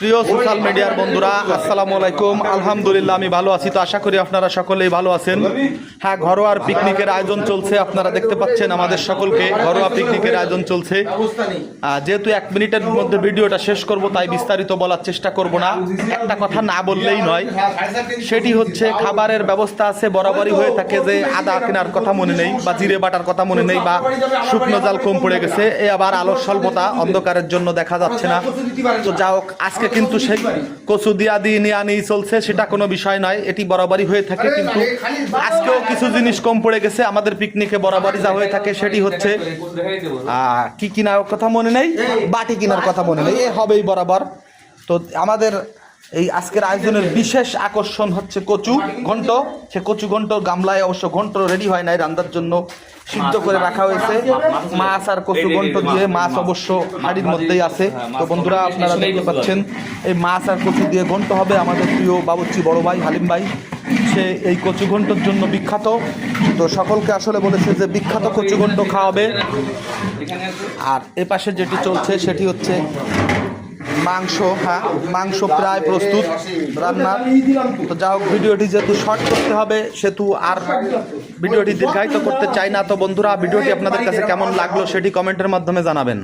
প্রিয় সোশ্যাল মিডিয়ার বন্ধুরা, আসসালামু আলাইকুম। আলহামদুলিল্লাহ আমি ভালো আছি। তো আশা করি আপনারা সকলেই ভালো আছেন। হ্যাঁ, ঘরোয়া পিকনিকের আয়োজন চলছে। আপনারা দেখতে পাচ্ছেন আমাদের সকলকে ঘরোয়া পিকনিকের আয়োজন চলছে। যেহেতু 1 মিনিটের মধ্যে ভিডিওটা শেষ করব, তাই বিস্তারিত বলার চেষ্টা করব না। একটা কথা না বললেই নয়, সেটি হচ্ছে খাবারের ব্যবস্থা আছে, বরাবরই হয়ে থাকে যে আদা কেনার কথা মনে নেই, বা জিরে বাটার কথা মনে নেই, বা শুকনো জাল কম পড়ে গেছে, এ আবার আলোর স্বল্পতা অন্ধকারের জন্য দেখা যাচ্ছে না। তো যা হোক, আজকে কিন্তু সেই কচু দিয়া দিয়ে নিয়ে আনি চলছে, সেটা কোনো বিষয় নয়, এটি বরাবরই হয়ে থাকে। কিন্তু আজকেও কিছু জিনিস কম পড়ে গেছে আমাদের পিকনিকে। বরাবরই যা হয়ে থাকে সেটি হচ্ছে কি কেনার কথা মনে নেই, বাটি কেনার কথা মনে নেই, এ হবেই বরাবর। তো আমাদের এই আজকের আয়োজনের বিশেষ আকর্ষণ হচ্ছে কচু ঘন্ট। সে কচু ঘন্ট গামলায়, অবশ্য ঘন্ট রেডি হয় নাই, রান্নার জন্য সিদ্ধ করে রাখা হয়েছে। মাছ আর কচু ঘন্ট দিয়ে, মাছ অবশ্য হাড়ির মধ্যেই আছে। তো বন্ধুরা, আপনারা দেখতে পাচ্ছেন এই মাছ আর কচু দিয়ে ঘন্ট হবে। আমাদের প্রিয় বাবুর্চি বড় ভাই হালিম ভাই, সে এই কচু ঘন্টর জন্য বিখ্যাত। তো সকলকে আসলে বলেছে যে বিখ্যাত কচু ঘন্ট খাওয়াবে। আর এ পাশে যেটি চলছে সেটি হচ্ছে মাংস। হ্যাঁ, মাংস প্রায় প্রস্তুত রান্নার। তো যা হোক, ভিডিওটি যেহেতু শর্ট করতে হবে, সেহেতু আর ভিডিওটি দীর্ঘায়িত করতে চাই না। তো বন্ধুরা, ভিডিওটি আপনাদের কাছে কেমন লাগলো সেটি কমেন্টের মাধ্যমে জানাবেন।